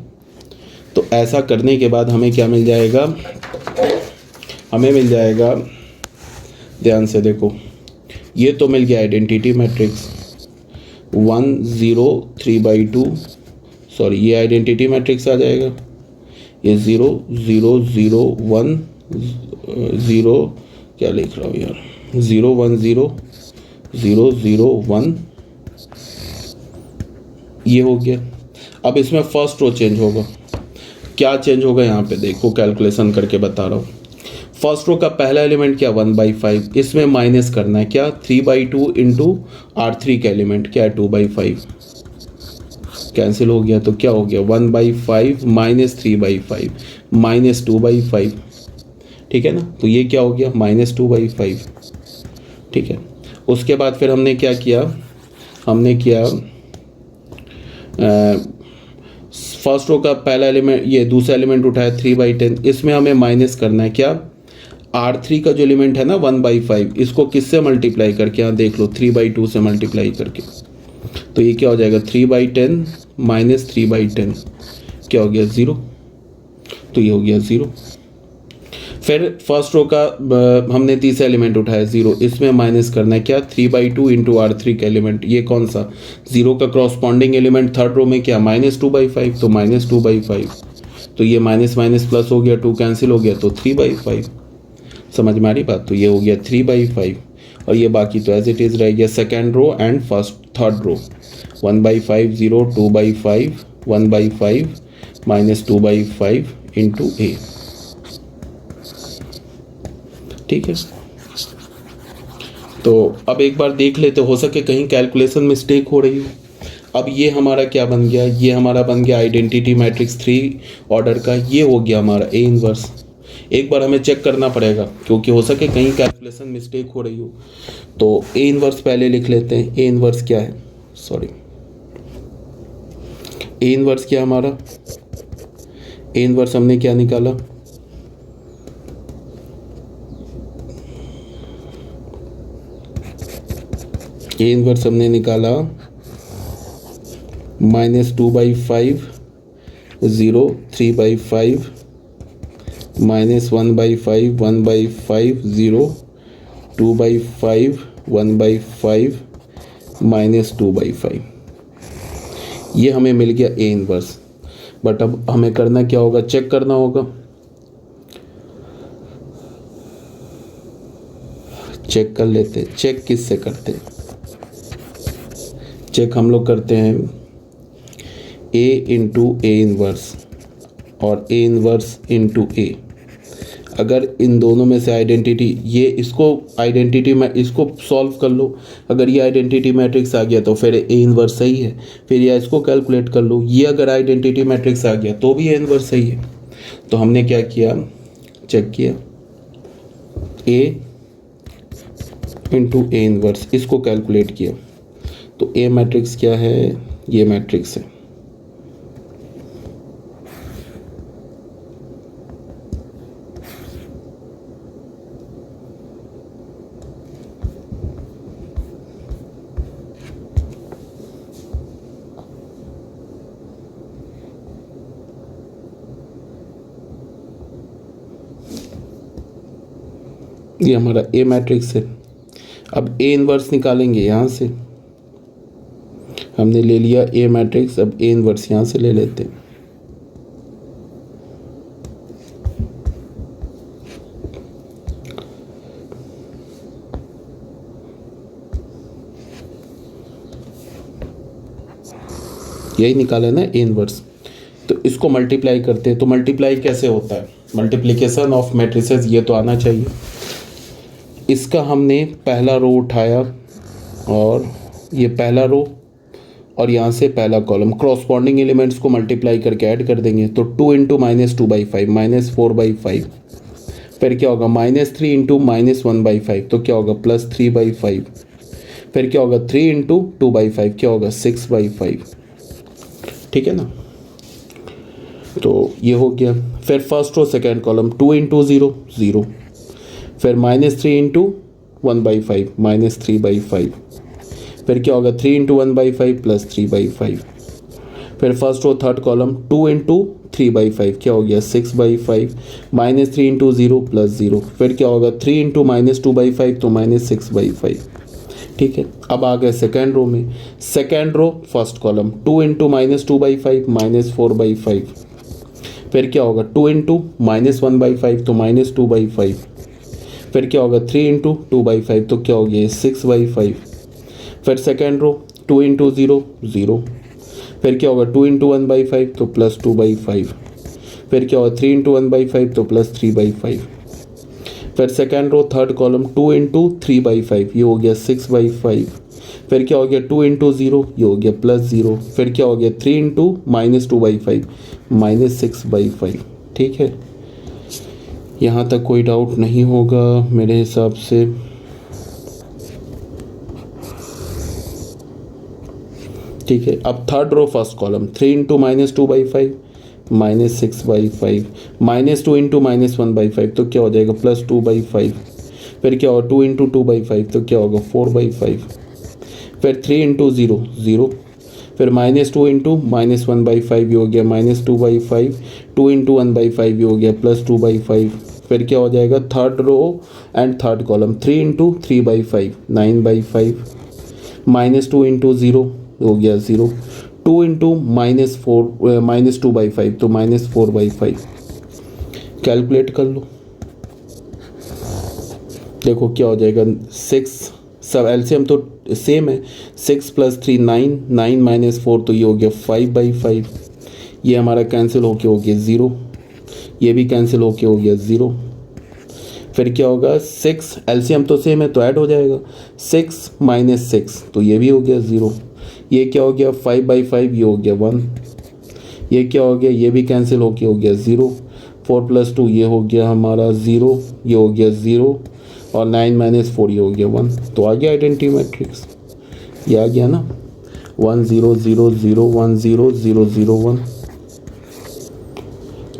तो ऐसा करने के बाद हमें क्या मिल जाएगा, हमें मिल जाएगा, ध्यान से देखो, ये तो मिल गया आइडेंटिटी मैट्रिक्स 1 0 3/2, सॉरी ये आइडेंटिटी मैट्रिक्स आ जाएगा, ये 0 0 0 1 0, क्या लिख रहा हूँ यार, 0 1 0 0 0 1, ये हो गया। अब इसमें फर्स्ट रो चेंज होगा, क्या चेंज होगा यहाँ पे देखो, कैलकुलेशन करके बता रहा हूँ। फर्स्ट रो का पहला एलिमेंट क्या 1/5, इसमें माइनस करना है क्या 3/2 इंटू R3 का एलिमेंट क्या है 2/5, कैंसिल हो गया, तो क्या हो गया 1/5 -3/5 -2/5, ठीक है ना, तो ये क्या हो गया -2/5, ठीक है। उसके बाद फिर हमने क्या किया, हमने किया फर्स्ट रो का पहला एलिमेंट, ये दूसरा एलिमेंट उठाया 3/10, इसमें हमें माइनस करना है क्या R3 का जो एलिमेंट है ना 1/5, इसको किससे मल्टीप्लाई करके, यहाँ देख लो 3/2 से मल्टीप्लाई करके, तो ये क्या हो जाएगा 3/10 -3/10, क्या हो गया 0, तो ये हो गया 0। फिर फर्स्ट रो का हमने तीसरा एलिमेंट उठाया 0, इसमें माइनस करना है क्या 3/2 इंटू R3 का एलिमेंट, ये कौन सा 0 का क्रॉसपॉन्डिंग एलिमेंट थर्ड रो में क्या -2/5, तो -2/5, तो ये माइनस माइनस प्लस हो गया, 2 कैंसिल हो गया तो 3/5। समझ में आ रही बात, तो ये हो गया 3/5 और ये बाकी तो एज इट इज़ रह गया second row and first third row 1/5 0 2/5 1/5 -2/5 into A। ठीक है, तो अब एक बार देख लेते, हो सके कहीं कैलकुलेशन मिस्टेक हो रही हो। अब ये हमारा क्या बन गया, ये हमारा बन गया आइडेंटिटी मैट्रिक्स 3 ऑर्डर का, ये हो गया हमारा A इनवर्स। एक बार हमें चेक करना पड़ेगा क्योंकि हो सके कहीं कैलकुलेशन मिस्टेक हो रही हो। तो A इनवर्स पहले लिख लेते हैं। A इनवर्स क्या है, सॉरी, A इनवर्स क्या हमारा, A इनवर्स हमने क्या निकाला, A इनवर्स हमने निकाला -2/5 0 3/5 -1/5 1/5 0 2/5 1/5 -2/5, ये हमें मिल गया A इनवर्स। बट अब हमें करना क्या होगा, चेक करना होगा। चेक कर लेते, चेक किससे करते, चेक हम लोग करते हैं A इंटू A इनवर्स और A इनवर्स इंटू A। अगर इन दोनों में से आइडेंटिटी, ये इसको आइडेंटिटी में इसको सॉल्व कर लो, अगर ये आइडेंटिटी मैट्रिक्स आ गया तो फिर A इनवर्स सही है, फिर या इसको कैलकुलेट कर लो, ये अगर आइडेंटिटी मैट्रिक्स आ गया तो भी A इनवर्स सही है। तो हमने क्या किया, चेक किया A इंटू A इनवर्स, इसको कैलकुलेट किया तो A मैट्रिक्स क्या है, ये मैट्रिक्स है। ये हमारा A मैट्रिक्स है। अब A इनवर्स निकालेंगे, यहाँ से हमने ले लिया A मैट्रिक्स, अब A इनवर्स यहाँ से ले लेते हैं। यही निकाला ना A इनवर्स, तो इसको मल्टीप्लाई करते हैं। तो मल्टीप्लाई कैसे होता है, मल्टीप्लिकेशन ऑफ मैट्रिसेस, ये तो आना चाहिए। इसका हमने पहला रो उठाया और ये पहला रो और यहाँ से पहला कॉलम, क्रॉसपॉन्डिंग एलिमेंट्स को मल्टीप्लाई करके ऐड कर देंगे। तो 2 इंटू -2/5 -4/5, फिर क्या होगा -3 इंटू -1/5, तो क्या होगा +3/5, फिर क्या होगा 3 इंटू 2/5, क्या होगा 6/5। ठीक है ना, तो ये हो गया। फिर first row second column 2 into 0 0, फिर -3 इंटू 1/5 -3/5, फिर क्या होगा 3 इंटू 1/5 +3/5, फिर first row third column 2 into 3/5, क्या हो गया 6/5, -3 इंटू 0 +0, फिर क्या होगा 3 इंटू -2/5 तो -6/5। ठीक है, अब आ गए सेकेंड रो में, second row first column 2 into -2/5 -4/5, फिर क्या होगा 2 इंटू -1/5 तो -2/5, फिर क्या होगा 3 इंटू 2/5 तो क्या हो गया 6/5, फिर सेकेंड रो 2 इंटू 0 0, फिर क्या होगा 2 इंटू 1/5 तो +2/5, फिर क्या होगा 3 इंटू 1/5 तो +3/5, फिर second row third column 2 into 3/5, ये हो गया 6/5, फिर क्या हो गया 2 इंटू 0, ये हो गया +0, फिर क्या हो गया 3 इंटू -2/5 -6/5। ठीक है, यहाँ तक कोई डाउट नहीं होगा मेरे हिसाब से। ठीक है, अब third row first column 3 into -2/5 -6/5, -2 into -1/5 तो क्या हो जाएगा +2/5, फिर क्या होगा 2 इंटू 2/5 तो क्या होगा 4/5, फिर 3 इंटू 0 0, फिर -2 इंटू -1/5 ये हो गया -2/5, 2 इंटू 1/5 ये हो गया +2/5, फिर क्या हो जाएगा, third row and third column, 3 into 3/5 9/5, -2 into 0 हो गया 0, 2 इंटू -2/5 तो -4/5। कैलकुलेट कर लो, देखो क्या हो जाएगा, 6, सब एलसीएम तो सेम है, 6 + 3 9, 9 - 4 तो ये हो गया 5/5, ये हमारा कैंसिल होके हो गया 0, ये भी कैंसिल होके हो गया 0। फिर क्या होगा, 6 एलसीएम तो सेम है तो ऐड हो जाएगा, 6 - 6 तो ये भी हो गया 0, ये क्या हो गया 5/5, ये हो गया 1, ये क्या हो गया, ये भी कैंसिल होके हो गया 0, 4 + 2 ये हो गया हमारा 0, ये हो गया 0 और 9 - 4 ये हो गया 1, तो आ गया आइडेंटिटी मैट्रिक्स, ये आ गया ना 1 0 0 0 1 0 0 0 1।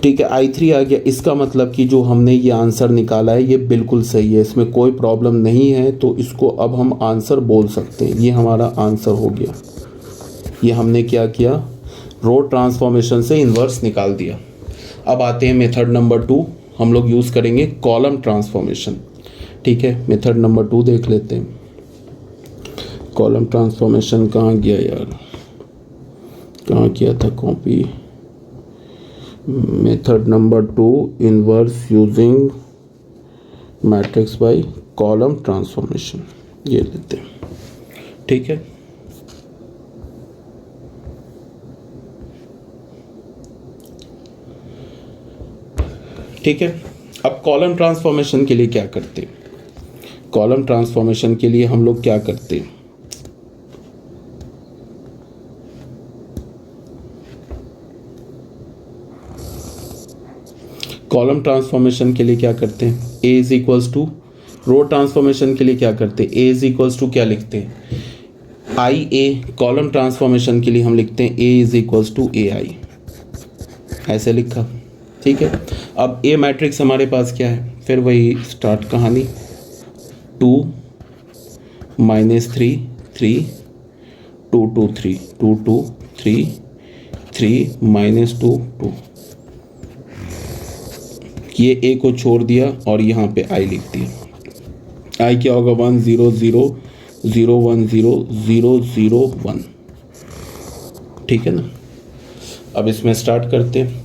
ठीक है, I3 आ गया। इसका मतलब कि जो हमने ये आंसर निकाला है ये बिल्कुल सही है, इसमें कोई प्रॉब्लम नहीं है, तो इसको अब हम आंसर बोल सकते हैं, ये हमारा आंसर हो गया। ये हमने क्या किया, रो ट्रांसफॉर्मेशन से इन्वर्स निकाल दिया। अब आते हैं मेथड नंबर 2, हम लोग यूज़ करेंगे कॉलम ट्रांसफॉर्मेशन। ठीक है, मेथड नंबर 2 देख लेते हैं। कॉलम ट्रांसफॉर्मेशन कहाँ गया यार, कहाँ किया था copy, method number 2 inverse using matrix by column transformation, ये लेते हैं। ठीक है, ठीक है। अब कॉलम ट्रांसफॉर्मेशन के लिए क्या करते हैं, कॉलम ट्रांसफॉर्मेशन के लिए हम लोग क्या करते हैं, कॉलम ट्रांसफॉर्मेशन के लिए क्या करते हैं, A is equals to, row transformation के लिए क्या करते हैं, A इज इक्वल्स टू क्या लिखते हैं, IA। कॉलम ट्रांसफॉर्मेशन के लिए हम लिखते हैं A is equals to AI, ऐसे लिखा। ठीक है, अब A मैट्रिक्स हमारे पास क्या है, फिर वही स्टार्ट कहानी, 2 -3 3 2 2 3 2 2 3 3 -2 2, ये A को छोड़ दिया और यहाँ पे I लिख दिया। I क्या होगा, 1 0 0 0 1 0 0 0 1। ठीक है ना, अब इसमें स्टार्ट करते हैं।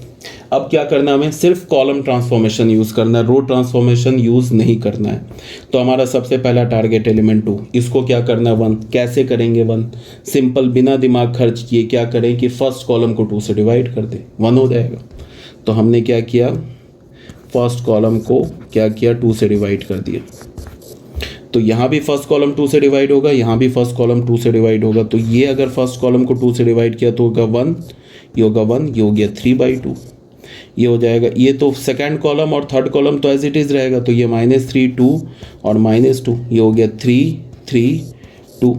अब क्या करना है, हमें सिर्फ कॉलम ट्रांसफॉर्मेशन यूज़ करना है, रो ट्रांसफॉर्मेशन यूज़ नहीं करना है। तो हमारा सबसे पहला टारगेट एलिमेंट 2, इसको क्या करना है 1, कैसे करेंगे 1, सिंपल बिना दिमाग खर्च किए क्या करें कि फर्स्ट कॉलम को 2 से डिवाइड कर दें, 1 हो जाएगा। तो हमने क्या किया, फर्स्ट कॉलम को क्या किया, 2 से डिवाइड कर दिया। तो यहाँ भी फर्स्ट कॉलम 2 से डिवाइड होगा, यहाँ भी फर्स्ट कॉलम 2 से डिवाइड होगा। तो ये अगर फर्स्ट कॉलम को 2 से डिवाइड किया तो होगा 1, ये होगा 1, ये हो गया 3/2, ये हो जाएगा। ये तो सेकंड कॉलम और थर्ड कॉलम तो एज इट इज़ रहेगा, तो ये -3 2 और -2, ये हो गया 3 3 2।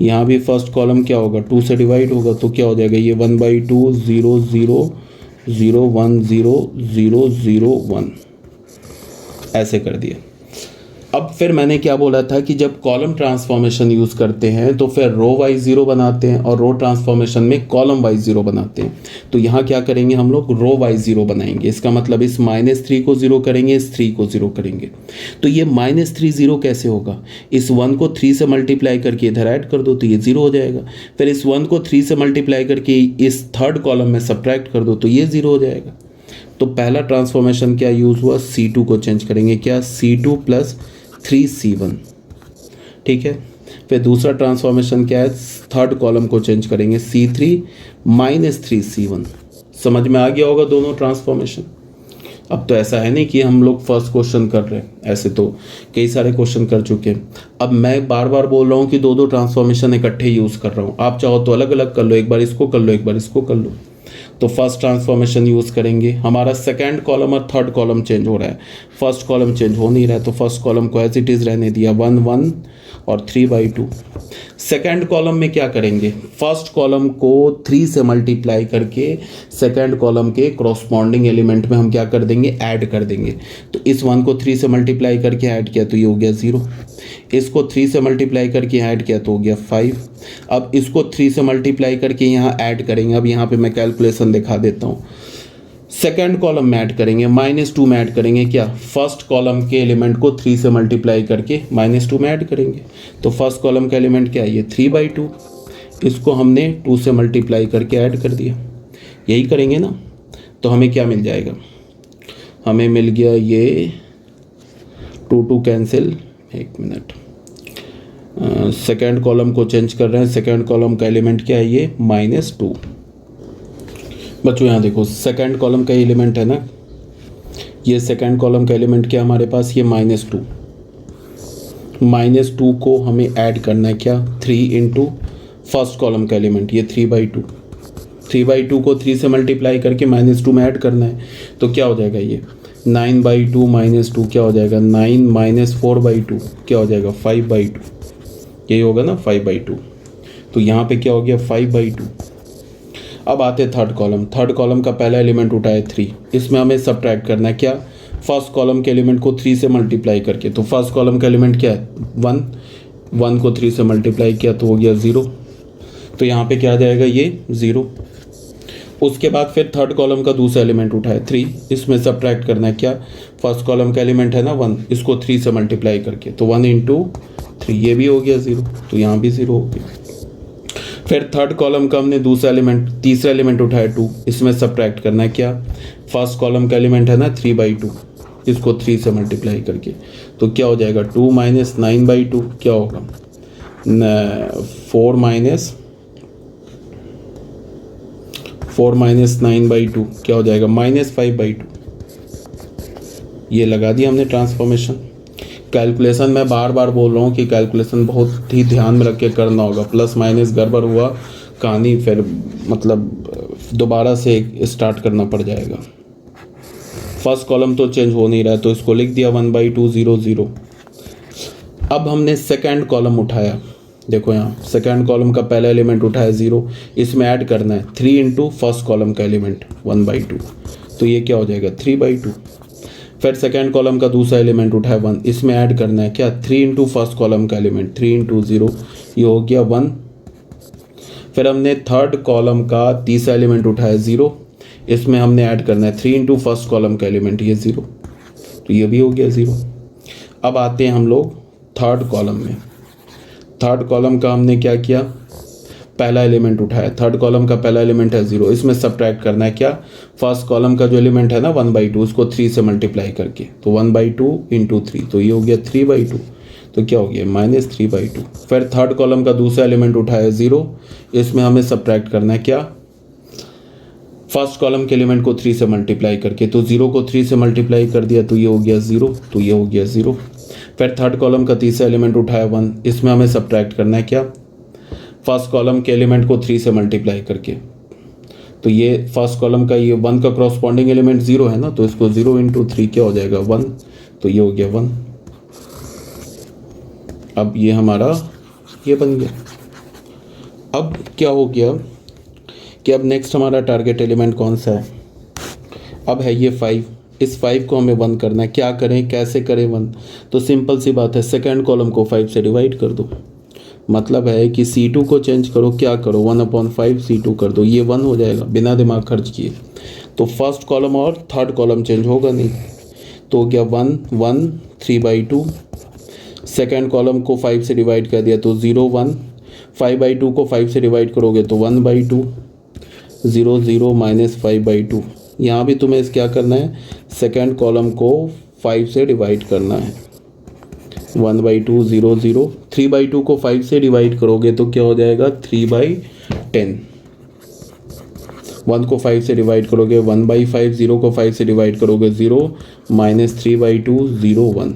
यहाँ भी फर्स्ट कॉलम क्या होगा, 2 से डिवाइड होगा, तो क्या हो जाएगा, ये 1/2 0 0 0 1 0 0 0 1, ऐसे कर दिया। अब फिर मैंने क्या बोला था कि जब कॉलम ट्रांसफॉर्मेशन यूज़ करते हैं तो फिर रो वाइज 0 बनाते हैं और रो ट्रांसफॉर्मेशन में कॉलम वाइज 0 बनाते हैं। तो यहाँ क्या करेंगे, हम लोग रो वाइज 0 बनाएंगे। इसका मतलब इस -3 को 0 करेंगे, इस 3 को 0 करेंगे। तो ये -3 0 कैसे होगा, इस 1 को 3 से मल्टीप्लाई करके इधर ऐड कर दो तो ये 0 हो जाएगा। फिर इस 1 को 3 से मल्टीप्लाई करके इस थर्ड कॉलम में सब्ट्रैक्ट कर दो तो ये 0 हो जाएगा। तो पहला ट्रांसफॉर्मेशन क्या यूज़ हुआ, C2 को चेंज करेंगे, क्या C2 + 3C1। ठीक है, फिर दूसरा ट्रांसफॉर्मेशन क्या है, थर्ड कॉलम को चेंज करेंगे, C3 - 3C1। समझ में आ गया होगा दोनों ट्रांसफॉर्मेशन। अब तो ऐसा है नहीं कि हम लोग फर्स्ट क्वेश्चन कर रहे हैं, ऐसे तो कई सारे क्वेश्चन कर चुके हैं। अब मैं बार बार बोल रहा हूँ कि दो ट्रांसफॉर्मेशन इकट्ठे यूज़ कर रहा हूँ, आप चाहो तो अलग अलग कर लो, एक बार इसको कर लो, एक बार इसको कर लो। तो फर्स्ट ट्रांसफॉर्मेशन यूज़ करेंगे, हमारा सेकंड कॉलम और थर्ड कॉलम चेंज हो रहा है, फर्स्ट कॉलम चेंज हो नहीं रहा है, तो फर्स्ट कॉलम को एज इट इज़ रहने दिया, 1 1 और 3/2। सेकंड कॉलम में क्या करेंगे, फर्स्ट कॉलम को 3 से मल्टीप्लाई करके सेकंड कॉलम के कॉरस्पॉन्डिंग एलिमेंट में हम क्या कर देंगे, ऐड कर देंगे। तो इस 1 को 3 से मल्टीप्लाई करके ऐड किया तो ये हो गया 0, इसको 3 से मल्टीप्लाई करके ऐड किया तो हो गया 5। अब इसको 3 से मल्टीप्लाई करके यहाँ ऐड करेंगे। अब यहाँ पे मैं कैलकुलेशन दिखा देता हूँ, सेकेंड कॉलम में ऐड करेंगे, -2 में ऐड करेंगे क्या, फर्स्ट कॉलम के एलिमेंट को 3 से मल्टीप्लाई करके -2 में ऐड करेंगे। तो फर्स्ट कॉलम का एलिमेंट क्या है, ये 3/2, इसको हमने 2 से मल्टीप्लाई करके ऐड कर दिया। यही करेंगे ना, तो हमें क्या मिल जाएगा, हमें मिल गया ये 2 कैंसिल, एक मिनट, सेकेंड कॉलम को चेंज कर रहे हैं। सेकेंड कॉलम का एलिमेंट क्या है, ये -2। बच्चों यहाँ देखो, सेकेंड कॉलम का एलिमेंट है ना, ये सेकेंड कॉलम का एलिमेंट क्या हमारे पास, ये -2। -2 को हमें ऐड करना है क्या, 3 इंटू फर्स्ट कॉलम का एलिमेंट, ये 3/2। 3/2 को 3 से मल्टीप्लाई करके -2 में ऐड करना है। तो क्या हो जाएगा, ये 9/2 -2 क्या हो जाएगा, 9 - 4/2 क्या हो जाएगा, 5/2। यही होगा ना, 5/2। तो यहाँ पे क्या हो गया, 5/2। अब आते थर्ड कॉलम। थर्ड कॉलम का पहला एलिमेंट उठाए 3, इसमें हमें सब्ट्रैक्ट करना है क्या, फर्स्ट कॉलम के एलिमेंट को 3 से मल्टीप्लाई करके। तो फर्स्ट कॉलम का एलिमेंट क्या है, 1 को 3 से मल्टीप्लाई किया तो हो गया 0। तो यहाँ पे क्या आ जाएगा, ये 0। उसके बाद फिर थर्ड कॉलम का दूसरा एलिमेंट उठाए 3, इसमें सब्ट्रैक्ट करना है क्या, फर्स्ट कॉलम का एलिमेंट है ना 1, इसको 3 से मल्टीप्लाई करके। तो 1 इंटू 3, ये भी हो गया 0, तो यहाँ भी 0 हो गया। फिर थर्ड कॉलम का हमने दूसरा एलिमेंट, तीसरा एलिमेंट उठाया 2, इसमें सब्ट्रैक्ट करना है क्या, फर्स्ट कॉलम का एलिमेंट है ना 3/2, इसको 3 से मल्टीप्लाई करके। तो क्या हो जाएगा, 2 - 9/2 क्या होगा, 4 - 9/2 क्या हो जाएगा, -5/2। ये लगा दिया हमने ट्रांसफॉर्मेशन। कैलकुलेशन मैं बार बार बोल रहा हूँ कि कैलकुलेशन बहुत ही ध्यान में रख के करना होगा। प्लस माइनस गड़बड़ हुआ कहानी, फिर मतलब दोबारा से स्टार्ट करना पड़ जाएगा। फर्स्ट कॉलम तो चेंज हो नहीं रहा है, तो इसको लिख दिया 1/2 0 0। अब हमने सेकेंड कॉलम उठाया, देखो यहाँ सेकेंड कॉलम का पहला एलिमेंट उठाया 0, इसमें ऐड करना है 3 इंटू फर्स्ट कॉलम का एलिमेंट 1/2, तो ये क्या हो जाएगा 3/2। फिर सेकेंड कॉलम का दूसरा एलिमेंट उठाया 1, इसमें ऐड करना है क्या 3 इंटू फर्स्ट कॉलम का एलिमेंट 3 इंटू 0, ये हो गया 1। फिर हमने थर्ड कॉलम का तीसरा एलिमेंट उठाया 0, इसमें हमने ऐड करना है 3 इंटू फर्स्ट कॉलम का एलिमेंट, ये 0, तो ये भी हो गया 0। अब आते हैं हम लोग थर्ड कॉलम में। थर्ड कॉलम का हमने क्या किया, पहला एलिमेंट उठाया, थर्ड कॉलम का पहला एलिमेंट है 0, इसमें सब्ट्रैक्ट करना है क्या, फर्स्ट कॉलम का जो एलिमेंट है ना 1/2, उसको 3 से मल्टीप्लाई करके। तो 1/2 इंटू 3, तो ये हो गया 3/2, तो क्या हो गया -3/2। फिर थर्ड कॉलम का दूसरा एलिमेंट उठाया 0, इसमें हमें सब्ट्रैक्ट करना है क्या, फर्स्ट कॉलम के एलिमेंट को 3 से मल्टीप्लाई करके। तो 0 को 3 से मल्टीप्लाई कर दिया तो ये हो गया 0, तो ये हो गया 0। फिर थर्ड कॉलम का तीसरा एलिमेंट उठाया 1, इसमें हमें सब्ट्रैक्ट करना है क्या, फर्स्ट कॉलम के एलिमेंट को 3 से मल्टीप्लाई करके। तो ये फर्स्ट कॉलम का ये 1 का करस्पॉन्डिंग एलिमेंट 0 है ना, तो इसको 0 इंटू 3 क्या हो जाएगा 1, तो ये हो गया 1। अब ये हमारा ये बन गया। अब क्या हो गया कि अब नेक्स्ट हमारा टारगेट एलिमेंट कौन सा है, अब है ये 5। इस 5 को हमें 1 करना है। क्या करें, कैसे करें 1, तो सिंपल सी बात है, सेकेंड कॉलम को 5 से डिवाइड कर दो। मतलब है कि C2 को चेंज करो, क्या करो 1/5 C2 कर दो, ये 1 हो जाएगा बिना दिमाग खर्च किए। तो फर्स्ट कॉलम और थर्ड कॉलम चेंज होगा नहीं, तो हो गया 1 1 3/2। सेकेंड कॉलम को 5 से डिवाइड कर दिया तो 0 1, 5/2 को 5 से डिवाइड करोगे तो 1/2, 0 0 -5/2। यहाँ भी तुम्हें क्या करना है, सेकेंड कॉलम को 5 से डिवाइड करना है, 1/2 0 0। 3/2 को 5 से डिवाइड करोगे तो क्या हो जाएगा 3/10। 1 को 5 से डिवाइड करोगे 1/5, 0 को 5 से डिवाइड करोगे 0, -3/2 0 1,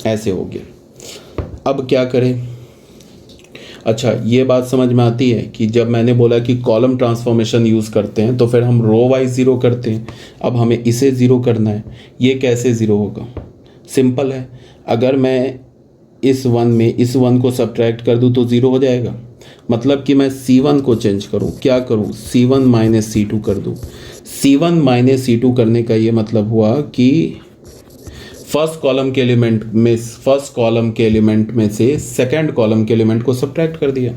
ऐसे हो गया। अब क्या करें, अच्छा ये बात समझ में आती है कि जब मैंने बोला कि कॉलम ट्रांसफॉर्मेशन यूज़ करते हैं तो फिर हम रो वाइज 0 करते हैं। अब हमें इसे 0 करना है, ये कैसे 0 होगा, सिंपल है, अगर मैं इस 1 में इस 1 को सब्ट्रैक्ट कर दूं तो 0 हो जाएगा। मतलब कि मैं C1 को चेंज करूं, क्या करूं, C1 - C2 कर दूं। C1 - C2 करने का ये मतलब हुआ कि फर्स्ट कॉलम के एलिमेंट में से सेकंड कॉलम के एलिमेंट को सब्ट्रैक्ट कर दिया।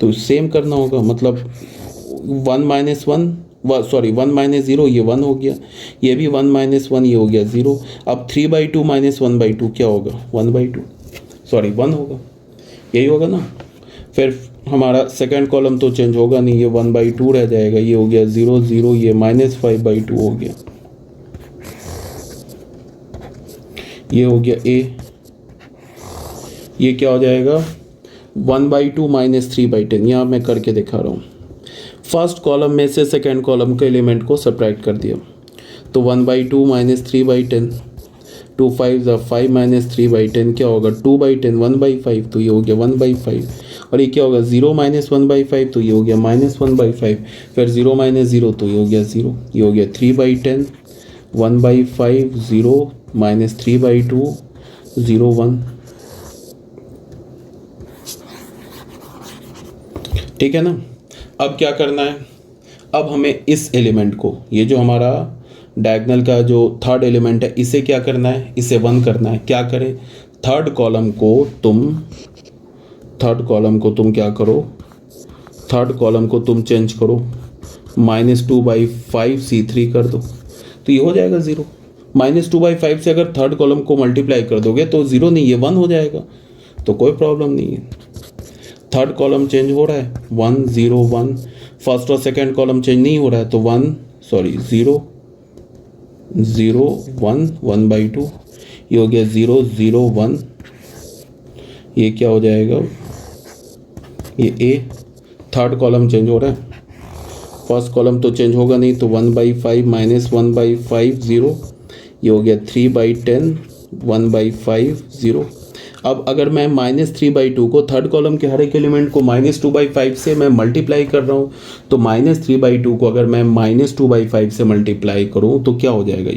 तो सेम करना होगा, मतलब 1 - 1 सॉरी 1 माइनस 0 ये 1 हो गया, ये भी 1 माइनस 1 ये हो गया 0। अब 3/2 माइनस 1/2 क्या होगा 1/2, सॉरी 1 होगा, यही होगा ना। फिर हमारा सेकंड कॉलम तो चेंज होगा नहीं, ये 1/2 रह जाएगा, ये हो गया 0 0, ये -5/2 हो गया, ये हो गया a, ये क्या हो जाएगा 1/2 माइनस 3/10। यहाँ मैं करके दिखा रहा हूँ, फर्स्ट कॉलम में से सेकंड कॉलम के एलिमेंट को सब्ट्रैक्ट कर दिया, तो 1/2 माइनस 3/10, 2 5 5 माइनस 3/10 क्या होगा 2/10, 1/5, तो ये हो गया 1/5। और ये क्या होगा 0 माइनस 1/5, तो ये हो गया -1/5। फिर 0 माइनस 0, तो ये हो गया 0, ये हो गया 3/10, 1/5, 0 माइनस 3/2, 0 1। ठीक है ना। अब क्या करना है, अब हमें इस एलिमेंट को, ये जो हमारा डायगोनल का जो थर्ड एलिमेंट है, इसे क्या करना है, इसे 1 करना है। क्या करें, थर्ड कॉलम को तुम क्या करो, थर्ड कॉलम को तुम चेंज करो, -2/5 C3 कर दो, तो ये हो जाएगा 0। -2/5 से अगर थर्ड कॉलम को मल्टीप्लाई कर दोगे तो 0 नहीं, ये 1 हो जाएगा, तो कोई प्रॉब्लम नहीं है। थर्ड कॉलम चेंज हो रहा है 1 0 1, फर्स्ट और सेकंड कॉलम चेंज नहीं हो रहा है, तो 0 0 1 1/2, ये हो गया 0 0 1, ये क्या हो जाएगा, ये a। थर्ड कॉलम चेंज हो रहा है, फर्स्ट कॉलम तो चेंज होगा नहीं, तो 1/5 माइनस 1/5 0, ये हो गया 3/10, 1/5 0। अब अगर मैं -3/2 को थर्ड कॉलम के हर एक एलिमेंट को -2/5 से मैं मल्टीप्लाई कर रहा हूँ, तो -3/2 को अगर मैं -2/5 से मल्टीप्लाई करूँ तो क्या हो जाएगा,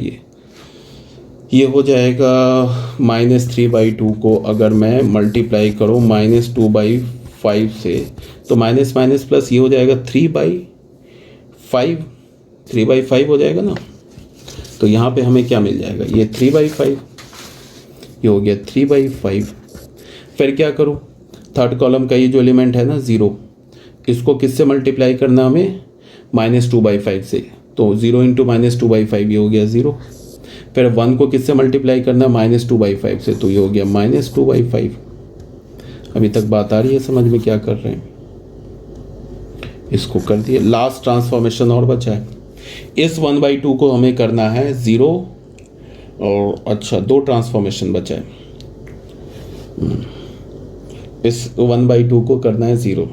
ये हो जाएगा -3/2 को अगर मैं मल्टीप्लाई करूँ -2/5 से, तो माइनस माइनस प्लस ये हो जाएगा 3/5 हो जाएगा ना। तो यहाँ पे हमें क्या मिल जाएगा, ये 3/5, ये हो गया 3/5। फिर क्या करूँ, थर्ड कॉलम का ये जो एलिमेंट है ना 0, इसको किससे मल्टीप्लाई करना हमें, -2/5 से, तो 0 × -2/5 ये हो गया 0। फिर 1 को किससे मल्टीप्लाई करना है, -2/5 से, तो ये हो गया -2/5। अभी तक बात आ रही है समझ में क्या कर रहे हैं, इसको कर दिए। लास्ट ट्रांसफॉर्मेशन और बचा है, इस 1/2 को हमें करना है 0, और अच्छा 2 ट्रांसफॉर्मेशन बचा है, इस 1/2 को करना है 0।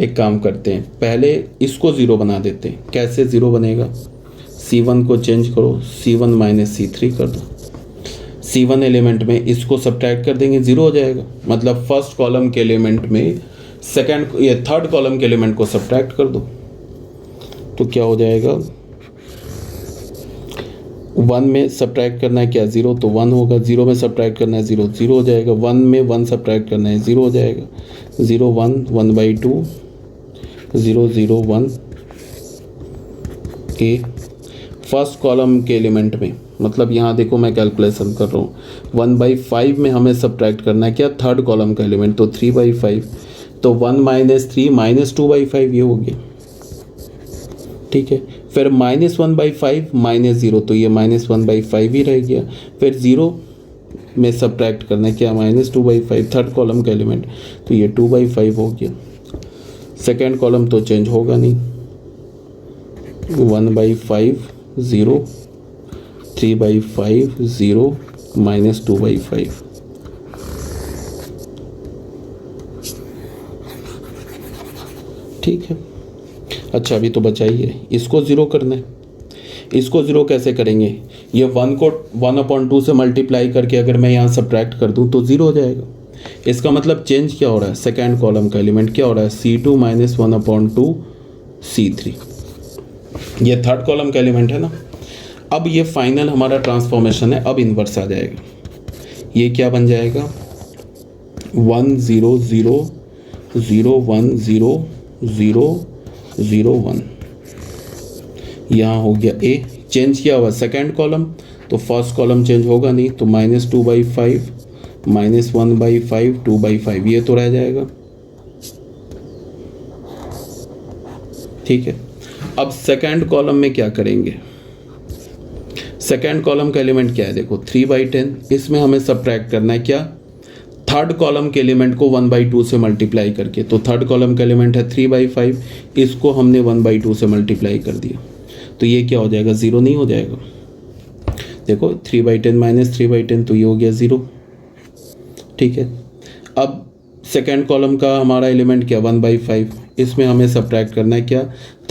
एक काम करते हैं, पहले इसको 0 बना देते हैं। कैसे 0 बनेगा, C1 को चेंज करो, C1 माइनस C3 कर दो, C1 एलिमेंट में इसको सब्ट्रैक्ट कर देंगे, 0 हो जाएगा। मतलब फर्स्ट कॉलम के एलिमेंट में थर्ड कॉलम के एलिमेंट को सब्ट्रैक्ट कर दो, तो क्या हो जाएगा, 1 में सब्ट्रैक्ट करना है क्या 0, तो 1 होगा, 0 में सब्ट्रैक्ट करना है 0 0 हो जाएगा, 1 में 1 सब्ट्रैक्ट करना है 0 हो जाएगा, 0 1 1/2 0 0 1 a। फर्स्ट कॉलम के एलिमेंट में, मतलब यहाँ देखो मैं कैलकुलेशन कर रहा हूँ, 1/5 में हमें सब्ट्रैक्ट करना है क्या, थर्ड कॉलम का एलिमेंट, तो 3/5, तो 1 - 3 -2/5 ये हो गया, ठीक है। फिर -1/5 -0, तो ये -1/5 ही रह गया। फिर 0 में सब्ट्रैक्ट करना है क्या, -2/5 थर्ड कॉलम का एलिमेंट, तो ये 2/5 हो गया। सेकेंड कॉलम तो चेंज होगा नहीं, 1/5 0, 3/5 0 -2/5। ठीक है। अच्छा अभी तो बचा ही है, इसको 0 करना है। इसको 0 कैसे करेंगे, ये 1 को 1/2 से मल्टीप्लाई करके अगर मैं यहाँ सब्ट्रैक्ट कर दूँ तो 0 हो जाएगा। इसका मतलब चेंज क्या हो रहा है, सेकेंड कॉलम का एलिमेंट क्या हो रहा है, C2 - 1/2 C3, ये थर्ड कॉलम का एलिमेंट है ना। अब ये फाइनल हमारा ट्रांसफॉर्मेशन है, अब इन्वर्स आ जाएगा। ये क्या बन जाएगा, 1 0 0 0 1 0 0 0 1, यहाँ हो गया a। चेंज किया हुआ सेकेंड कॉलम, तो फर्स्ट कॉलम चेंज होगा नहीं, तो -2/5 -1/5 2/5 ये तो रह जाएगा, ठीक है। अब सेकेंड कॉलम में क्या करेंगे, सेकेंड कॉलम का एलिमेंट क्या है, देखो 3/10, इसमें हमें सब्ट्रैक्ट करना है क्या, थर्ड कॉलम के एलिमेंट को 1/2 से मल्टीप्लाई करके। तो थर्ड कॉलम का एलिमेंट है 3/5, इसको हमने 1/2 से मल्टीप्लाई कर दिया, तो ये क्या हो जाएगा, 0 नहीं हो जाएगा। देखो 3/10 माइनस 3/10, तो ये हो गया 0, ठीक है। अब सेकेंड कॉलम का हमारा एलिमेंट क्या, 1/5, इसमें हमें सब्ट्रैक्ट करना है क्या,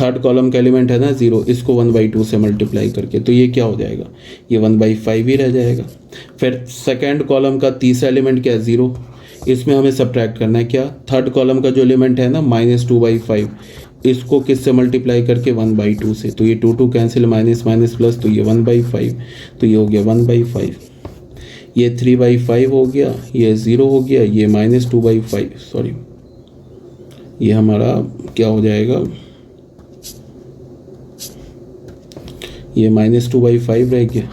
थर्ड कॉलम का एलिमेंट है ना 0, इसको 1/2 से मल्टीप्लाई करके, तो ये क्या हो जाएगा, ये 1/5 ही रह जाएगा। फिर सेकेंड कॉलम का तीसरा एलिमेंट क्या है, 0, इसमें हमें सब्ट्रैक्ट करना है क्या, थर्ड कॉलम का जो एलिमेंट है ना -2/5, इसको किससे मल्टीप्लाई करके, 1/2 से, तो ये 2 कैंसिल, माइनस माइनस प्लस, तो ये 1/5, तो ये हो गया 1/5, ये 3/5 हो गया, ये 0 हो गया, ये -2/5, सॉरी ये हमारा क्या हो जाएगा, ये -2/5 रह गया।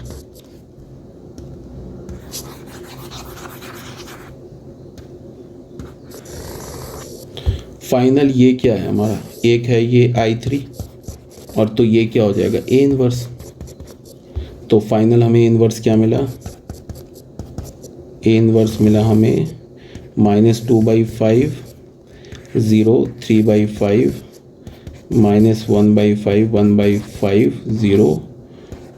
फाइनल ये क्या है हमारा, एक है ये I3 और तो ये क्या हो जाएगा, A इनवर्स। तो फाइनल हमें इनवर्स क्या मिला, A इनवर्स मिला हमें -2/5, 0, 3/5, -1/5, 1/5, 0,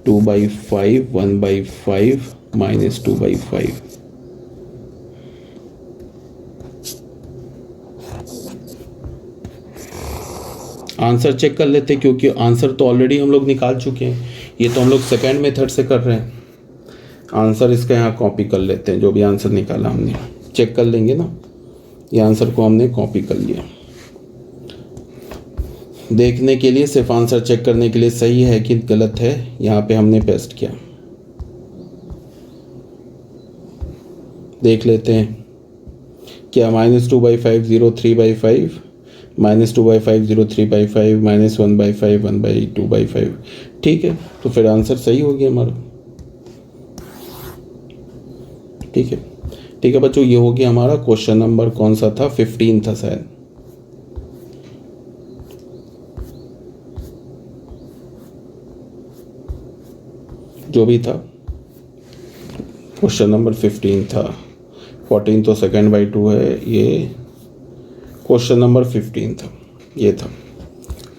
2/5, 1/5, -2/5। आंसर चेक कर लेते, क्योंकि आंसर तो ऑलरेडी हम लोग निकाल चुके हैं, ये तो हम लोग सेकेंड मेथड से कर रहे हैं। आंसर इसका यहाँ कॉपी कर लेते हैं, जो भी आंसर निकाला हमने चेक कर लेंगे ना, ये आंसर को हमने कॉपी कर लिया। देखने के लिए, सिर्फ आंसर चेक करने के लिए सही है कि गलत है, यहाँ पे हमने पेस्ट किया। देख लेते हैं क्या, -2/5, 0, 3/5, -2/5, 0, 3/5, -1/5, 1/2/5, ठीक है। तो फिर आंसर सही हो गया हमारा, ठीक है। ठीक है बच्चों, ये हो गया हमारा क्वेश्चन नंबर, कौन सा था, 15 था शायद। जो भी था, क्वेश्चन नंबर 15 था, 14 तो 2/2 है, ये क्वेश्चन नंबर 15 था, ये था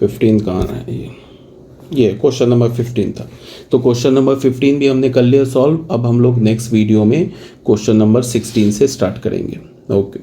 15 कहाँ है, ये क्वेश्चन नंबर 15 था। तो क्वेश्चन नंबर 15 भी हमने कर लिया सॉल्व। अब हम लोग नेक्स्ट वीडियो में क्वेश्चन नंबर 16 से स्टार्ट करेंगे। ओके।